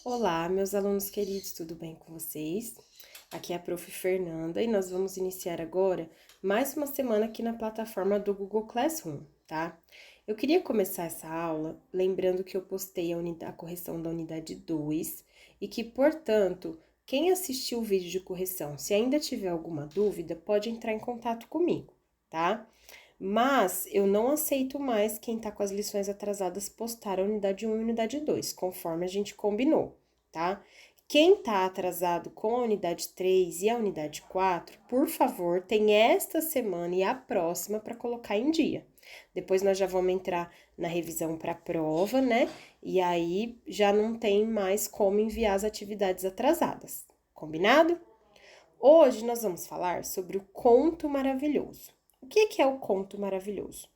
Olá, meus alunos queridos, tudo bem com vocês? Aqui é a Prof. Fernanda e nós vamos iniciar agora mais uma semana aqui na plataforma do Google Classroom, tá? Eu queria começar essa aula lembrando que eu postei a correção da unidade 2 e que, portanto, quem assistiu o vídeo de correção, se ainda tiver alguma dúvida, pode entrar em contato comigo, tá? Mas eu não aceito mais quem tá com as lições atrasadas postar a unidade 1 e a unidade 2, conforme a gente combinou, tá? Quem tá atrasado com a unidade 3 e a unidade 4, por favor, tem esta semana e a próxima para colocar em dia. Depois nós já vamos entrar na revisão para a prova, né? E aí já não tem mais como enviar as atividades atrasadas. Combinado? Hoje nós vamos falar sobre o conto maravilhoso. O que é o conto maravilhoso?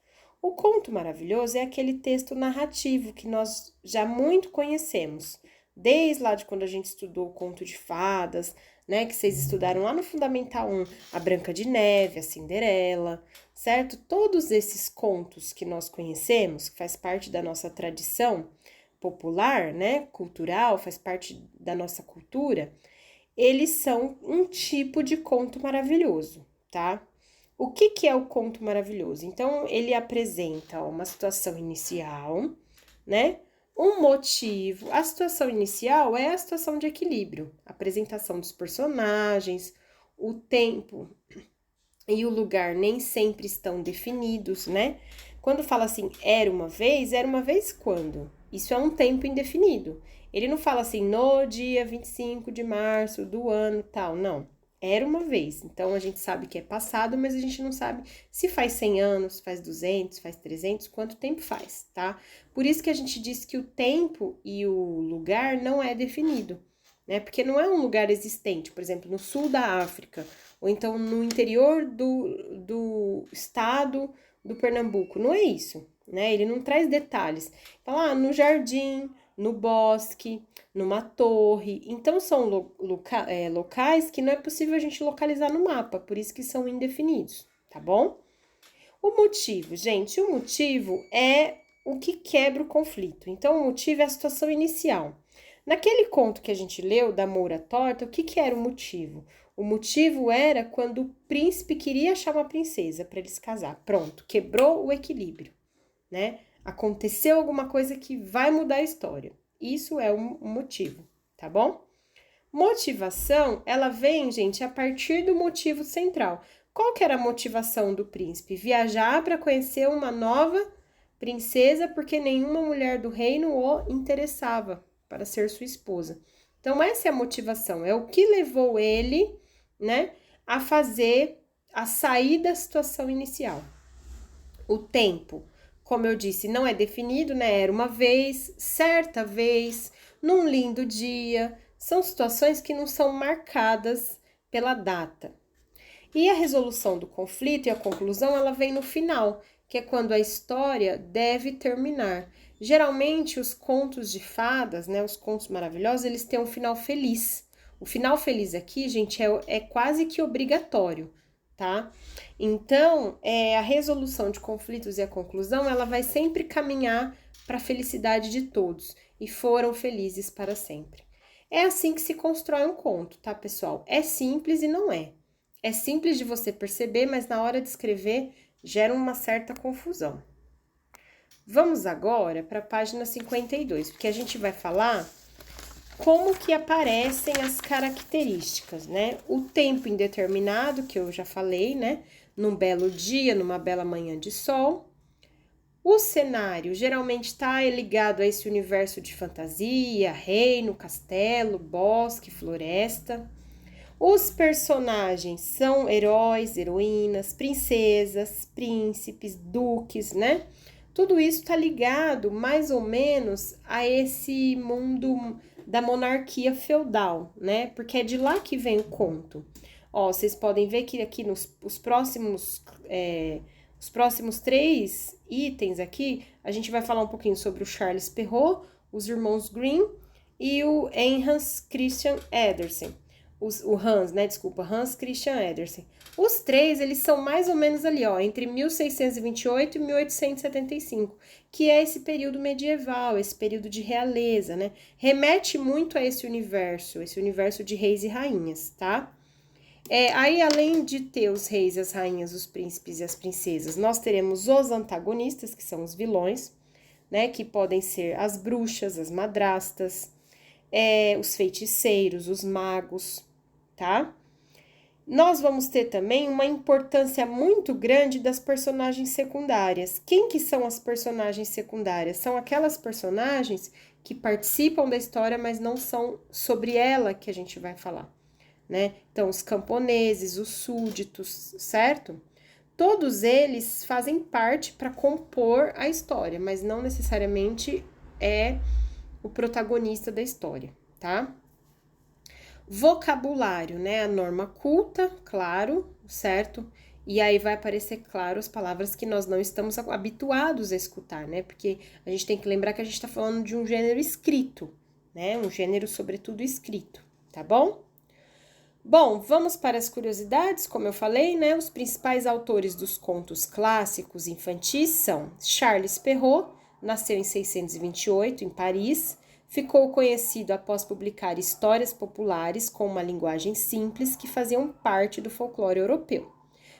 O conto maravilhoso é aquele texto narrativo que nós já muito conhecemos, desde lá de quando a gente estudou o conto de fadas, né, que vocês estudaram lá no Fundamental 1, a Branca de Neve, a Cinderela, certo? Todos esses contos que nós conhecemos, que faz parte da nossa tradição popular, né, cultural, faz parte da nossa cultura, eles são um tipo de conto maravilhoso, tá? O que é o conto maravilhoso? Então, ele apresenta uma situação inicial, né? Um motivo. A situação inicial é a situação de equilíbrio, a apresentação dos personagens, o tempo e o lugar nem sempre estão definidos, né? Quando fala assim, era uma vez quando? Isso é um tempo indefinido. Ele não fala assim, no dia 25 de março do ano tal, não. Era uma vez. Então, a gente sabe que é passado, mas a gente não sabe se faz 100 anos, faz 200, faz 300, quanto tempo faz, tá? Por isso que a gente diz que o tempo e o lugar não é definido, né? Porque não é um lugar existente, por exemplo, no sul da África, ou então no interior do estado do Pernambuco. Não é isso, né? Ele não traz detalhes. Fala, no jardim, no bosque, numa torre. Então, são locais que não é possível a gente localizar no mapa, por isso que são indefinidos, tá bom? O motivo, gente, o motivo é o que quebra o conflito. Então, o motivo é a situação inicial. Naquele conto que a gente leu, da Moura Torta, o que era o motivo? O motivo era quando o príncipe queria achar uma princesa para eles casar. Pronto, quebrou o equilíbrio, né? Aconteceu alguma coisa que vai mudar a história. Isso é o motivo, tá bom? Motivação, ela vem, gente, a partir do motivo central. Qual que era a motivação do príncipe? Viajar para conhecer uma nova princesa, porque nenhuma mulher do reino o interessava para ser sua esposa. Então, essa é a motivação, é o que levou ele, né, a sair da situação inicial. O tempo, como eu disse, não é definido, né? Era uma vez, certa vez, num lindo dia. São situações que não são marcadas pela data. E a resolução do conflito e a conclusão, ela vem no final, que é quando a história deve terminar. Geralmente, os contos de fadas, né, os contos maravilhosos, eles têm um final feliz. O final feliz aqui, gente, é quase que obrigatório, tá? Então, a resolução de conflitos e a conclusão, ela vai sempre caminhar para a felicidade de todos. E foram felizes para sempre. É assim que se constrói um conto, tá, pessoal? É simples e não é. É simples de você perceber, mas na hora de escrever gera uma certa confusão. Vamos agora para a página 52, porque a gente vai falar como que aparecem as características, né? O tempo indeterminado, que eu já falei, né? Num belo dia, numa bela manhã de sol. O cenário geralmente está ligado a esse universo de fantasia, reino, castelo, bosque, floresta. Os personagens são heróis, heroínas, princesas, príncipes, duques, né? Tudo isso tá ligado mais ou menos a esse mundo da monarquia feudal, né? Porque é de lá que vem o conto. Ó, vocês podem ver que aqui os próximos 3 itens aqui, a gente vai falar um pouquinho sobre o Charles Perrault, os irmãos Grimm e o Hans Christian Andersen. o Hans, né? Desculpa, Hans Christian Andersen. Os três, eles são mais ou menos ali, ó, entre 1628 e 1875, que é esse período medieval, esse período de realeza, né? Remete muito a esse universo de reis e rainhas, tá? Aí, além de ter os reis, as rainhas, os príncipes e as princesas, nós teremos os antagonistas, que são os vilões, né? Que podem ser as bruxas, as madrastas, os feiticeiros, os magos, tá? Nós vamos ter também uma importância muito grande das personagens secundárias. Quem que são as personagens secundárias? São aquelas personagens que participam da história, mas não são sobre ela que a gente vai falar, né? Então, os camponeses, os súditos, certo? Todos eles fazem parte para compor a história, mas não necessariamente é o protagonista da história, tá? Vocabulário, né? A norma culta, claro, certo? E aí vai aparecer, claro, as palavras que nós não estamos habituados a escutar, né? Porque a gente tem que lembrar que a gente está falando de um gênero escrito, né? Um gênero, sobretudo, escrito, tá bom? Bom, vamos para as curiosidades, como eu falei, né? Os principais autores dos contos clássicos infantis são Charles Perrault, nasceu em 628 em Paris, ficou conhecido após publicar histórias populares com uma linguagem simples que faziam parte do folclore europeu.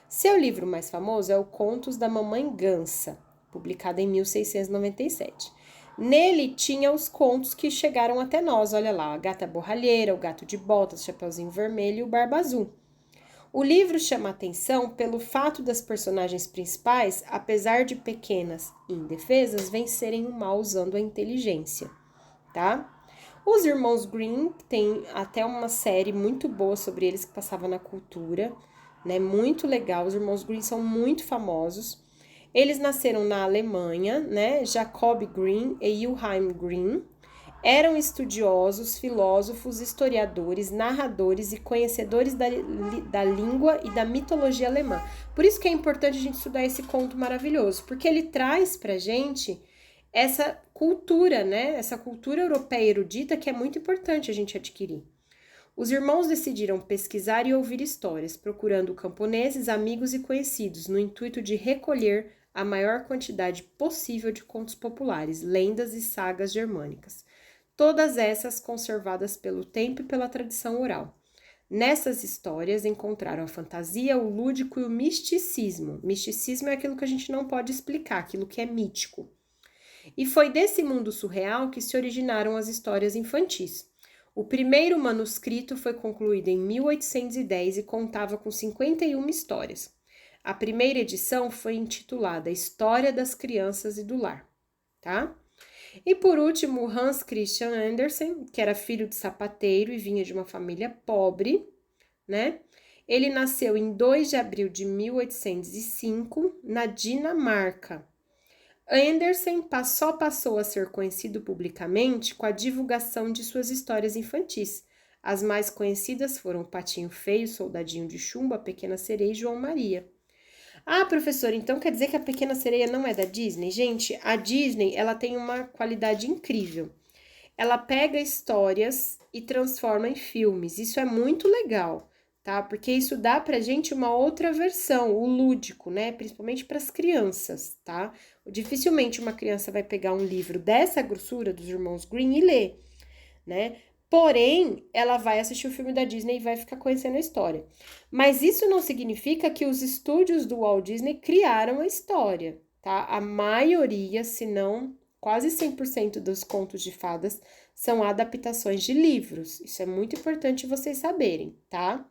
Seu livro mais famoso é o Contos da Mamãe Gansa, publicado em 1697. Nele tinha os contos que chegaram até nós, olha lá, a Gata Borralheira, o Gato de Botas, Chapeuzinho Vermelho e o Barba Azul. O livro chama atenção pelo fato das personagens principais, apesar de pequenas e indefesas, vencerem o mal usando a inteligência, tá? Os irmãos Grimm tem até uma série muito boa sobre eles que passava na Cultura, né? Muito legal, os irmãos Grimm são muito famosos. Eles nasceram na Alemanha, né? Jacob Grimm e Wilhelm Grimm. Eram estudiosos, filósofos, historiadores, narradores e conhecedores da língua e da mitologia alemã. Por isso que é importante a gente estudar esse conto maravilhoso, porque ele traz pra gente essa cultura, né? Essa cultura europeia erudita que é muito importante a gente adquirir. Os irmãos decidiram pesquisar e ouvir histórias, procurando camponeses, amigos e conhecidos, no intuito de recolher a maior quantidade possível de contos populares, lendas e sagas germânicas, todas essas conservadas pelo tempo e pela tradição oral. Nessas histórias encontraram a fantasia, o lúdico e o misticismo. Misticismo é aquilo que a gente não pode explicar, aquilo que é mítico. E foi desse mundo surreal que se originaram as histórias infantis. O primeiro manuscrito foi concluído em 1810 e contava com 51 histórias. A primeira edição foi intitulada História das Crianças e do Lar, tá? E por último, Hans Christian Andersen, que era filho de sapateiro e vinha de uma família pobre, né? Ele nasceu em 2 de abril de 1805, na Dinamarca. Andersen só passou a ser conhecido publicamente com a divulgação de suas histórias infantis. As mais conhecidas foram Patinho Feio, Soldadinho de Chumbo, A Pequena Sereia e João Maria. Ah, professor, então quer dizer que a Pequena Sereia não é da Disney? Gente, a Disney, ela tem uma qualidade incrível. Ela pega histórias e transforma em filmes. Isso é muito legal, tá? Porque isso dá pra gente uma outra versão, o lúdico, né? Principalmente para as crianças, tá? Dificilmente uma criança vai pegar um livro dessa grossura dos irmãos Grimm e ler, né? Porém, ela vai assistir o filme da Disney e vai ficar conhecendo a história. Mas isso não significa que os estúdios do Walt Disney criaram a história, tá? A maioria, se não quase 100% dos contos de fadas são adaptações de livros. Isso é muito importante vocês saberem, tá?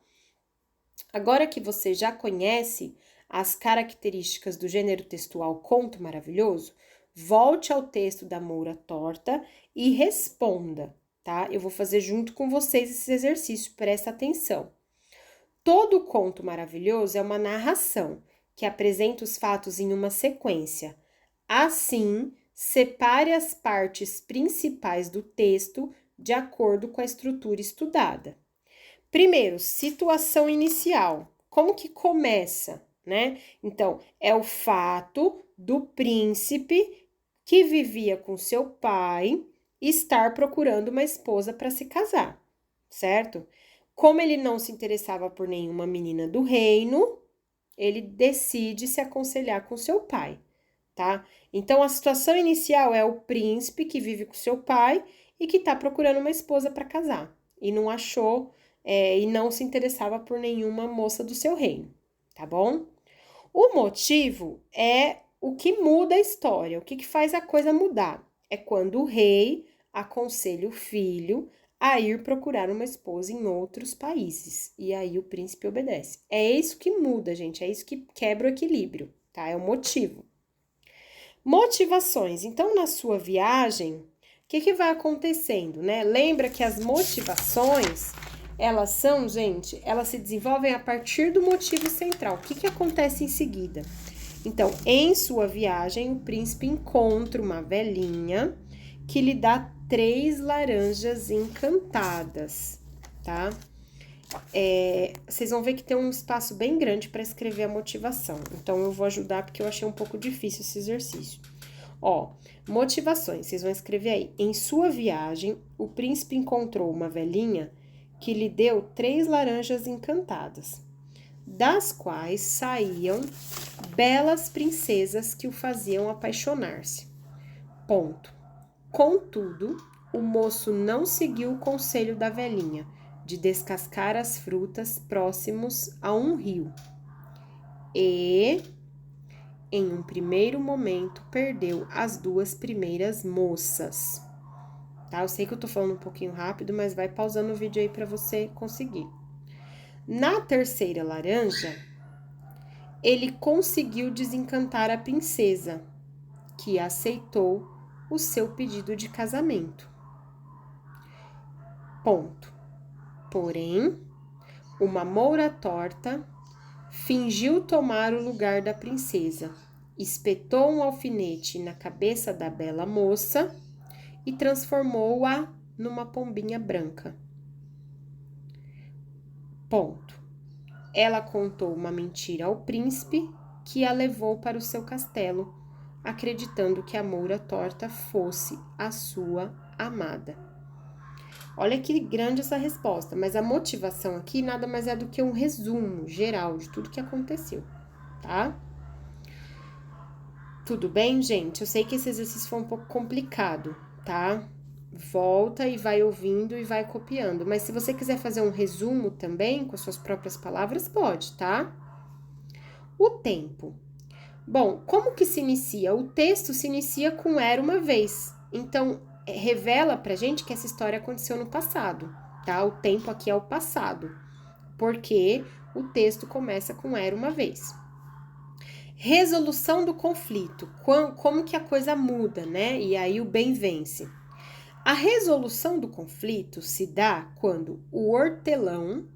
Agora que você já conhece as características do gênero textual conto maravilhoso, volte ao texto da Moura Torta e responda, tá? Eu vou fazer junto com vocês esse exercício, presta atenção. Todo conto maravilhoso é uma narração que apresenta os fatos em uma sequência. Assim, separe as partes principais do texto de acordo com a estrutura estudada. Primeiro, situação inicial. Como que começa, né? Então, é o fato do príncipe que vivia com seu pai estar procurando uma esposa para se casar, certo? Como ele não se interessava por nenhuma menina do reino, ele decide se aconselhar com seu pai, tá? Então, a situação inicial é o príncipe que vive com seu pai e que tá procurando uma esposa para casar. E não achou, e não se interessava por nenhuma moça do seu reino, tá bom? O motivo é o que muda a história, o que faz a coisa mudar. É quando o rei aconselha o filho a ir procurar uma esposa em outros países. E aí o príncipe obedece. É isso que muda, gente. É isso que quebra o equilíbrio, tá? É o motivo. Motivações. Então, na sua viagem, o que vai acontecendo, né? Lembra que as motivações, elas são, gente, elas se desenvolvem a partir do motivo central. O que acontece em seguida? Então, em sua viagem, o príncipe encontra uma velhinha que lhe dá 3 laranjas encantadas, tá? Vocês vão ver que tem um espaço bem grande para escrever a motivação. Então, eu vou ajudar porque eu achei um pouco difícil esse exercício. Ó, motivações, vocês vão escrever aí. Em sua viagem, o príncipe encontrou uma velhinha que lhe deu 3 laranjas encantadas, das quais saíam belas princesas que o faziam apaixonar-se. Ponto. Contudo, o moço não seguiu o conselho da velhinha de descascar as frutas próximos a um rio e, em um primeiro momento, perdeu as 2 primeiras moças. Tá? Eu sei que eu tô falando um pouquinho rápido, mas vai pausando o vídeo aí para você conseguir. Na terceira laranja, ele conseguiu desencantar a princesa, que aceitou o seu pedido de casamento. Ponto. Porém, uma moura torta fingiu tomar o lugar da princesa, espetou um alfinete na cabeça da bela moça e transformou-a numa pombinha branca. Ponto. Ela contou uma mentira ao príncipe, que a levou para o seu castelo, acreditando que a moura torta fosse a sua amada. Olha que grande essa resposta, mas a motivação aqui nada mais é do que um resumo geral de tudo que aconteceu, tá? Tudo bem, gente? Eu sei que esse exercício foi um pouco complicado, tá? Volta e vai ouvindo e vai copiando. Mas se você quiser fazer um resumo também, com suas próprias palavras, pode, tá? O tempo. Bom, como que se inicia? O texto se inicia com era uma vez. Então, revela pra gente que essa história aconteceu no passado, tá? O tempo aqui é o passado, porque o texto começa com era uma vez. Resolução do conflito. Como que a coisa muda, né? E aí o bem vence. A resolução do conflito se dá quando o hortelão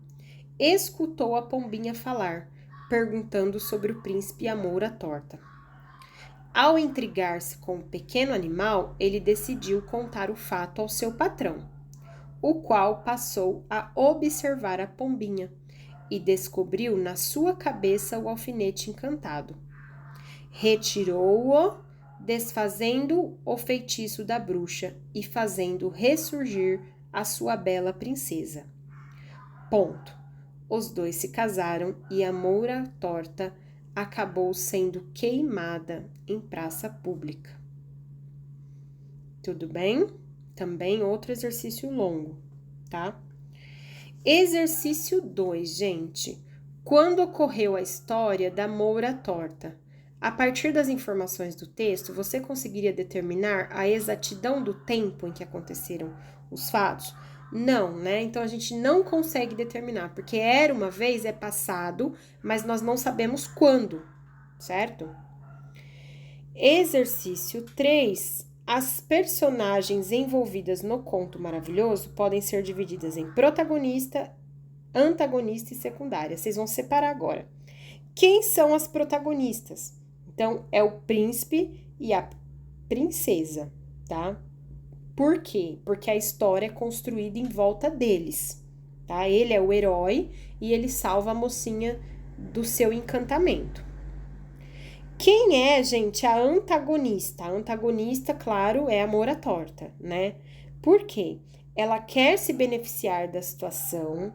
escutou a pombinha falar, perguntando sobre o príncipe e a moura torta. Ao intrigar-se com o pequeno animal, ele decidiu contar o fato ao seu patrão, o qual passou a observar a pombinha e descobriu na sua cabeça o alfinete encantado. Retirou-o, desfazendo o feitiço da bruxa e fazendo ressurgir a sua bela princesa. Ponto. Os 2 se casaram e a moura torta acabou sendo queimada em praça pública. Tudo bem? Também outro exercício longo, tá? Exercício 2, gente. Quando ocorreu a história da moura torta? A partir das informações do texto, você conseguiria determinar a exatidão do tempo em que aconteceram os fatos? Não, né? Então, a gente não consegue determinar, porque era uma vez, é passado, mas nós não sabemos quando, certo? Exercício 3. As personagens envolvidas no conto maravilhoso podem ser divididas em protagonista, antagonista e secundária. Vocês vão separar agora. Quem são as protagonistas? Então, é o príncipe e a princesa, tá? Por quê? Porque a história é construída em volta deles, tá? Ele é o herói e ele salva a mocinha do seu encantamento. Quem é, gente, a antagonista? A antagonista, claro, é a moura torta, né? Por quê? Ela quer se beneficiar da situação,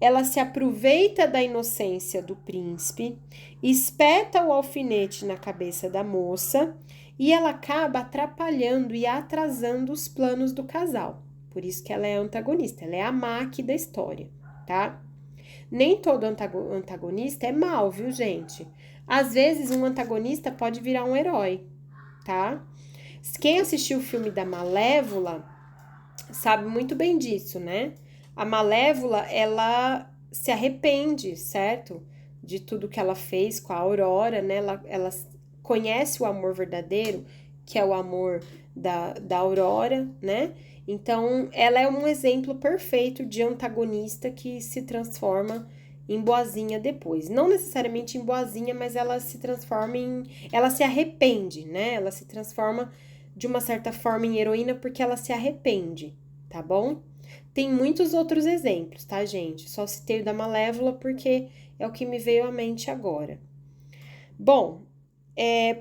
ela se aproveita da inocência do príncipe, espeta o alfinete na cabeça da moça e ela acaba atrapalhando e atrasando os planos do casal. Por isso que ela é antagonista, ela é a má aqui da história, tá? Nem todo antagonista é mal, viu, gente? Às vezes, um antagonista pode virar um herói, tá? Quem assistiu o filme da Malévola sabe muito bem disso, né? A Malévola, ela se arrepende, certo? De tudo que ela fez com a Aurora, né? Ela conhece o amor verdadeiro, que é o amor da Aurora, né? Então, ela é um exemplo perfeito de antagonista que se transforma em boazinha depois. Não necessariamente em boazinha, mas ela se transforma em... Ela se arrepende, né? Ela se transforma de uma certa forma em heroína porque ela se arrepende, tá bom? Tem muitos outros exemplos, tá, gente? Só citei o da Malévola porque é o que me veio à mente agora. Bom,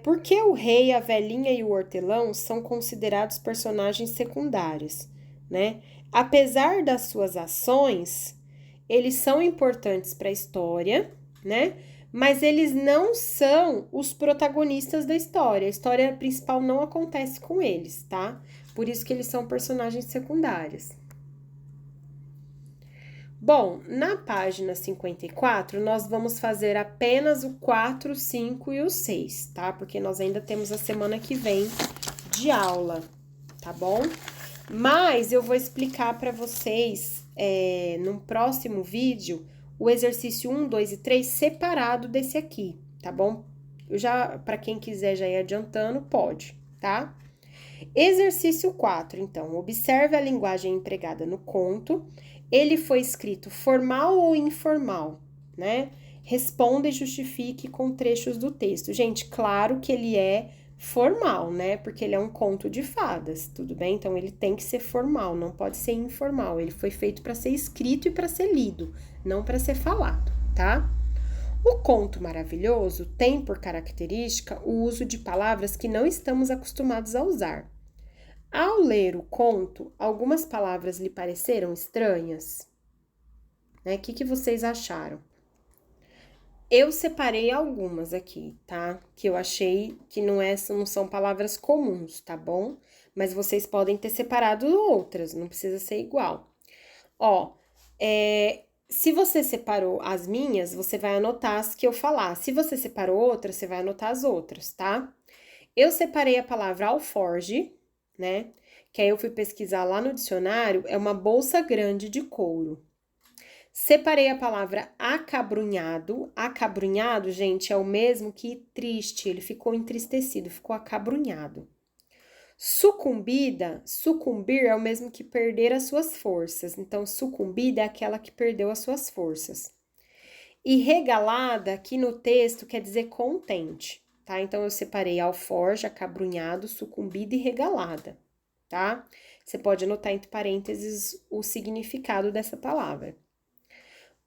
por que o rei, a velhinha e o hortelão são considerados personagens secundários, né? Apesar das suas ações, eles são importantes para a história, né? Mas eles não são os protagonistas da história. A história principal não acontece com eles, tá? Por isso que eles são personagens secundários. Bom, na página 54, nós vamos fazer apenas o 4, 5 e o 6, tá? Porque nós ainda temos a semana que vem de aula, tá bom? Mas eu vou explicar para vocês, no próximo vídeo, o exercício 1, 2 e 3 separado desse aqui, tá bom? Para quem quiser já ir adiantando, pode, tá? Exercício 4, então, observe a linguagem empregada no conto. Ele foi escrito formal ou informal, né? Responda e justifique com trechos do texto. Gente, claro que ele é formal, né? Porque ele é um conto de fadas, tudo bem? Então, ele tem que ser formal, não pode ser informal. Ele foi feito para ser escrito e para ser lido, não para ser falado, tá? O conto maravilhoso tem por característica o uso de palavras que não estamos acostumados a usar. Ao ler o conto, algumas palavras lhe pareceram estranhas? Né? O que vocês acharam? Eu separei algumas aqui, tá? Que eu achei que não são palavras comuns, tá bom? Mas vocês podem ter separado outras, não precisa ser igual. Ó, se você separou as minhas, você vai anotar as que eu falar. Se você separou outras, você vai anotar as outras, tá? Eu separei a palavra alforge, né? Que aí eu fui pesquisar lá no dicionário, é uma bolsa grande de couro. Separei a palavra acabrunhado. Acabrunhado, gente, é o mesmo que triste, ele ficou entristecido, ficou acabrunhado. Sucumbida, sucumbir é o mesmo que perder as suas forças. Então, sucumbida é aquela que perdeu as suas forças. E regalada, aqui no texto, quer dizer contente, tá? Então, eu separei alforja, acabrunhado, sucumbida e regalada, tá? Você pode anotar entre parênteses o significado dessa palavra.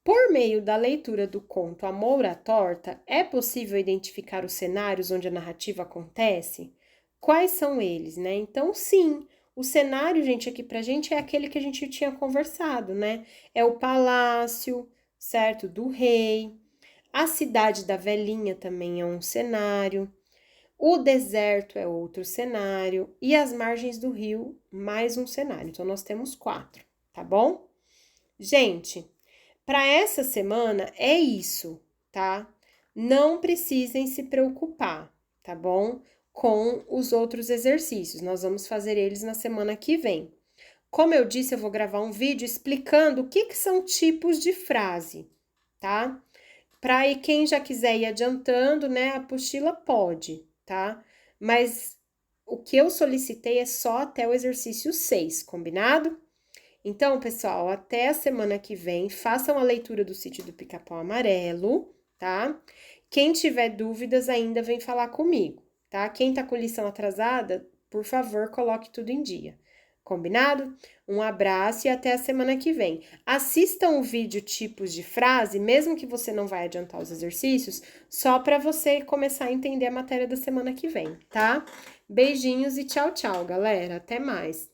Por meio da leitura do conto A Moura Torta, é possível identificar os cenários onde a narrativa acontece? Quais são eles, né? Então, sim, o cenário, gente, aqui pra gente é aquele que a gente tinha conversado, né? É o palácio, certo? Do rei. A cidade da velhinha também é um cenário. O deserto é outro cenário. E as margens do rio, mais um cenário. Então, nós temos 4, tá bom? Gente, para essa semana é isso, tá? Não precisem se preocupar, tá bom? Com os outros exercícios. Nós vamos fazer eles na semana que vem. Como eu disse, eu vou gravar um vídeo explicando o que são tipos de frase, tá? Para aí quem já quiser ir adiantando, né, a apostila pode, tá? Mas o que eu solicitei é só até o exercício 6, combinado? Então, pessoal, até a semana que vem, façam a leitura do Sítio do Pica-Pau Amarelo, tá? Quem tiver dúvidas ainda vem falar comigo, tá? Quem tá com lição atrasada, por favor, coloque tudo em dia. Combinado? Um abraço e até a semana que vem. Assistam o vídeo tipos de frase, mesmo que você não vai adiantar os exercícios, só para você começar a entender a matéria da semana que vem, tá? Beijinhos e tchau, tchau, galera. Até mais.